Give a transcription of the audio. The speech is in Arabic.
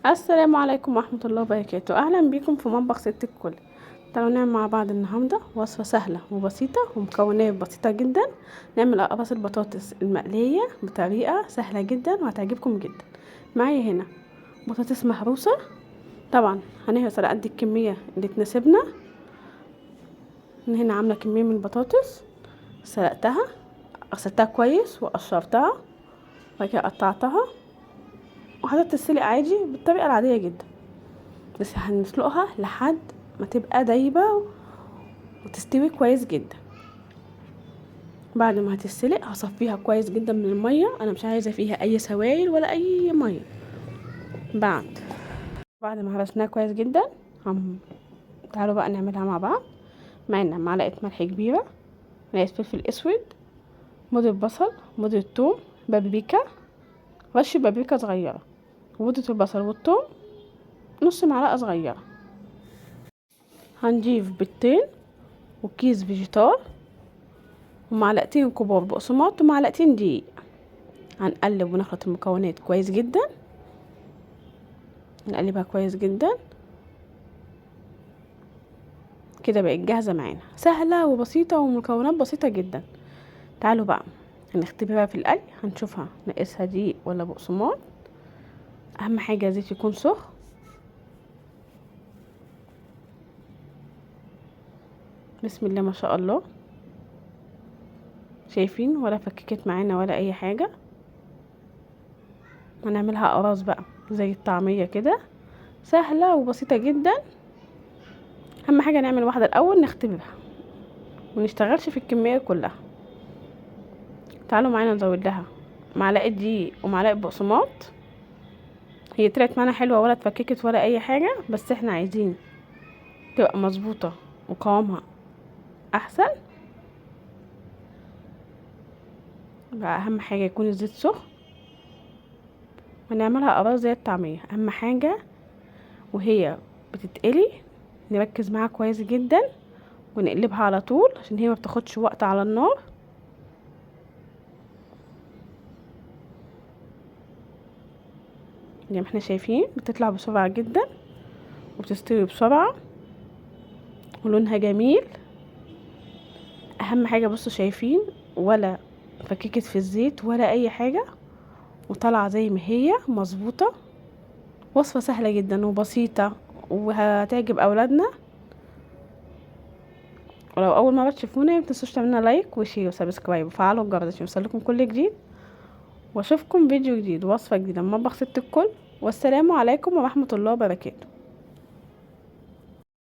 السلام عليكم ورحمة الله وبركاته. اهلا بيكم في مطبخ ست الكل. تعالوا نعمل مع بعض النهارده وصفة سهلة وبسيطة ومكونات بسيطة جدا. نعمل اقراص البطاطس المقلية بطريقة سهلة جدا وهتعجبكم جدا. معايا هنا بطاطس مهروسة، طبعا هنهرس على قد الكمية اللي تناسبنا. من هنا عاملة كمية من البطاطس، سلقتها غسلتها كويس وقشرتها وبعد كده قطعتها وحطيت تتسلق عادي بالطريقة العادية جدا، بس هنسلقها لحد ما تبقى دايبة وتستوي كويس جدا. بعد ما هتتسلق هصفيها كويس جدا من المية، انا مش عايزة فيها اي سوائل ولا اي مية. بعد ما هرسناها كويس جدا تعالوا بقى نعملها مع بعض. معانا معلقة ملح كبيرة، معلقة فلفل اسود، بودرة بصل، بودرة ثوم، بابريكا، رش بابريكا صغيرة، وبودرة البصل والثوم نص معلقة صغيرة. هنضيف بيضتين وكيس فيجيتار ومعلقتين كبار بقسماط ومعلقتين دقيق. هنقلب ونخلط المكونات كويس جدا، نقلبها كويس جدا كده. بقت جاهزة معانا، سهلة وبسيطة ومكونات بسيطة جدا. تعالوا بقى هنختبرها في القلي، هنشوفها ناقصها دقيق ولا بقسماط. اهم حاجة الزيت يكون سخن. بسم الله ما شاء الله، شايفين ولا فككت معانا ولا اي حاجة. هنعملها اقراص بقى زي الطعمية كده، سهلة وبسيطة جدا. اهم حاجة نعمل واحدة الاول نختبرها ونشتغلش في الكمية كلها. تعالوا معانا نزود لها معلقة دقيق ومعلقة بقسماط. هي طلعت معانا حلوة ولا اتفككت ولا اي حاجة، بس احنا عايزين تبقى مظبوطة وقوامها احسن. بقى اهم حاجة يكون الزيت سخن. هنعملها اقراص زي الطعمية. اهم حاجة وهي بتتقلي نركز معاها كويس جدا ونقلبها على طول عشان هي ما بتاخدش وقت على النار. زي ما احنا شايفين بتطلع بسرعة جدا وبتستوي بسرعة ولونها جميل. اهم حاجة بصوا شايفين ولا فككت في الزيت ولا اي حاجة، وطالعة زي ما هي مظبوطة. وصفة سهلة جدا وبسيطة وهتعجب اولادنا. ولو اول مرة تشوفونا متنسوش تعملنا لايك وشير وسبسكرايب وفعلوا الجرس عشان يوصلكم كل جديد، واشوفكم فيديو جديد ووصفة جديدة من مطبخ ست الكل. والسلام عليكم ورحمة الله وبركاته.